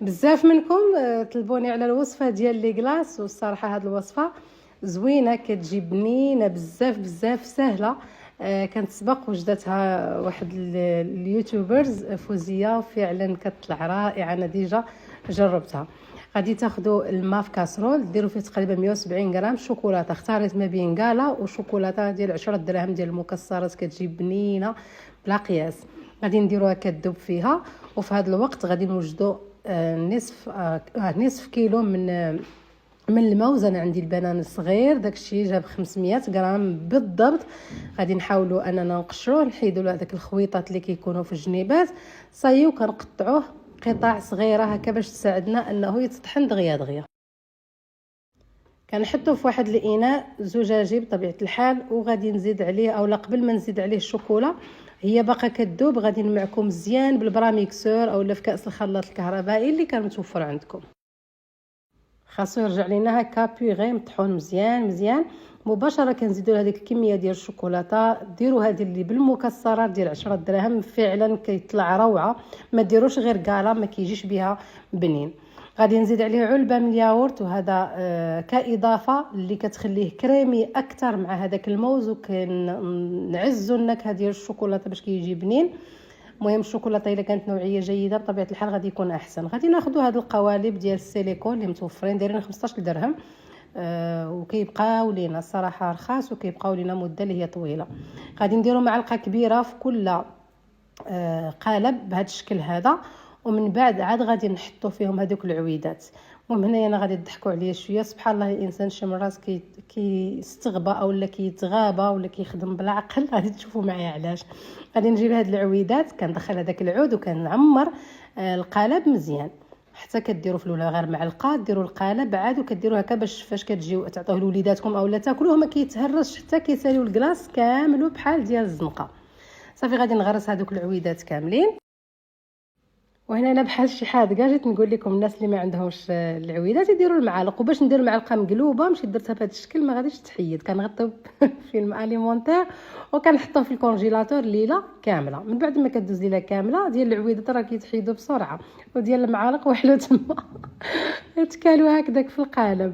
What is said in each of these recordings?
بزاف منكم طلبوني على الوصفه ديال لي كلاص، والصراحه هاد الوصفه زوينه، كتجي بنينه بزاف بزاف سهله. كانت سبق وجدتها واحد اليوتيوبرز فوزيه، فعلا كتطلع رائعه. انا ديجا جربتها. غادي تاخذوا الماء في كاسرول، ديروا فيه تقريبا 170 غرام شوكولاته. اختاريت ما بين كالا وشوكولاته ديال 10 دراهم ديال المكسرات، كتجي بنينه بلا قياس. غادي نديروها كتذوب فيها، وفي هذا الوقت غادي نوجدوا نصف كيلو من الموز. انا عندي البنان الصغير، داكشي جاب 500 غرام بالضبط. غادي نحاولوا اننا نقشروه، نحيدوا له هذاك الخويطات اللي كيكونوا في الجنيبات صايو، كنقطعوه قطع صغيره هكا باش تساعدنا انه يتطحن دغيا دغيا. كنحطو في واحد الاناء زجاجي بطبيعه الحال، وغادي نزيد عليه، اولا قبل ما نزيد عليه الشوكولا هي باقا كتذوب، غادي نمعكو مزيان بالبراميكسور اولا في كاس الخلاط الكهربائي اللي كان متوفر عندكم. خاصو يرجع لينا هكا بيغي مطحون مزيان مزيان. مباشره كنزيدوا لهذيك الكميه ديال الشوكولاته. ديروا هذه اللي بالمكسرات ديال 10 دراهم، فعلا كيطلع روعه. ما ديروش غير كالا، ما كيجيش بها بنين. غادي نزيد عليه علبه من الياغورت، وهذا كاضافه اللي كتخليه كريمي اكثر مع هذاك الموز، وكنعزوا النكهه ديال الشوكولاته باش كيجي بنين. المهم الشوكولاته الا كانت نوعيه جيده بطبيعه الحال غادي يكون احسن. غادي ناخذوا هاد القوالب ديال السيليكون اللي متوفرين، دايرين 15 درهم، وكيبقاو لينا الصراحه رخاص، وكيبقاو لينا مده اللي هي طويله. غادي نديروا معلقه كبيره في كل قالب بهذا الشكل هذا، ومن بعد عاد غادي نحطوا فيهم هذوك العويدات. المهم هنايا انا غادي تضحكوا عليا شويه. سبحان الله، الانسان شي مرات كيستغبى اولا كيتغابى ولا كيخدم بالعقل. غادي تشوفوا معايا علاش. غادي نجيب هاد العويدات، كندخل هذاك العود وكنعمر القالب مزيان حتى كديروا في الاولى غير معلقه، ديروا القالب عاد وكديروا هكا باش فاش كتجيو تعطوه لوليداتكم اولا تاكلوه ما كيتهرسش حتى كيساليو الكلاص كامل بحال ديال الزنقه. صافي غادي نغرس هذوك العويدات كاملين. وهنا انا بحال شي حاجه جيت نقول لكم الناس اللي ما عندهمش العويدات يديروا المعالق. وباش ندير المعلقه مقلوبه مشيت درتها بهذا الشكل، ما غاديش تحيد. كنغطيو في الماء اليمونتير وكنحطوه في الكونجيلاتور ليله كامله. من بعد ما كدوز ليله كامله ديال العويدات راه كيتحيدوا بسرعه، وديال المعالق وحلو تما تكالوا هكذاك في القالب.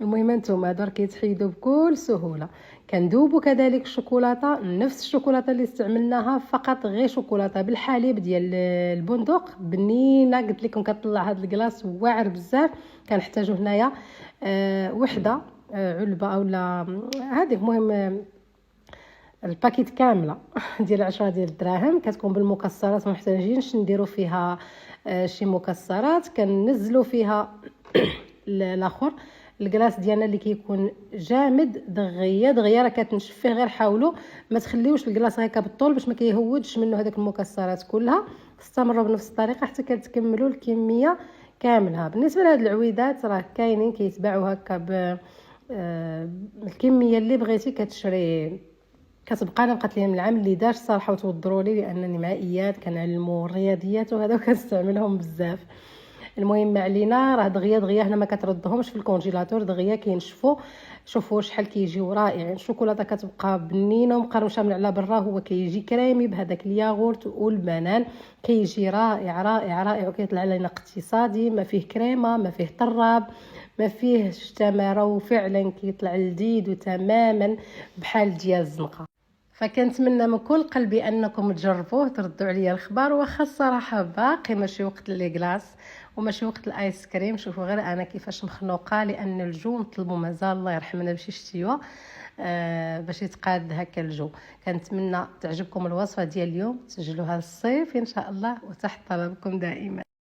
المهم نتوما هادو كيتحيدوا بكل سهوله. كندوبوا كذلك الشوكولاته، نفس الشوكولاته اللي استعملناها، فقط غير شوكولاته بالحليب ديال البندق بنينه. قلت لكم كطلع هذا الكلاص واعر بزاف. كنحتاجوا هنايا وحده علبه اولا هذيك، المهم الباكيت كامله ديال 10 ديال الدراهم، كتكون بالمكسرات. ما محتاجينش نديروا فيها شي مكسرات. كننزلوا فيها الاخر الكلاص ديالنا اللي كيكون جامد دغيا دغيا، راه كتنشف فيه. غير حاولوا ما تخليوش الكلاص هكا بالطول باش ما كيهودش منه هذاك المكسرات كلها. استمروا بنفس الطريقه حتى كتكملوا الكميه كاملها. بالنسبه لهاد العويدات راه كاينين كيتباعوا هكا الكميه اللي بغيتي كتشري. كتبقى انا بقات لي من العام اللي داش صراحه وتوضروا لي، لانني مع اياد كنعلموا الرياضيات وهذا وكنستعملهم بزاف. المهم ما علينا، راه دغيا دغيا هنا ما كتردهمش في الكونجيلاتور، دغيا كينشفوا. شوفوا شحال كيجيو رائعين. الشوكولاته كتبقى بنينه ومقرمشه من على برا، هو كيجي كريمي بهذاك الياغورت والبنان، كيجي رائع رائع رائع. وكيطلع لنا اقتصادي، ما فيه كريمه، ما فيه طراب، ما فيهش تماره، وفعلا كيطلع لذيذ وتماما بحال ديال الزنقه. فكنتمنى من كل قلبي انكم تجربوه، تردوا عليا الخبر. واخا الصراحه باقي ماشي وقت لي كلاص وماشي وقت الايس كريم. شوفوا غير انا كيفاش مخنوقه، لان الجو نطلبوا مازال الله يرحمنا بشي شتيوه باش يتقاد هكا الجو. كنتمنى تعجبكم الوصفه ديال اليوم، تسجلوها الصيف ان شاء الله، وتحت طلبكم دائما.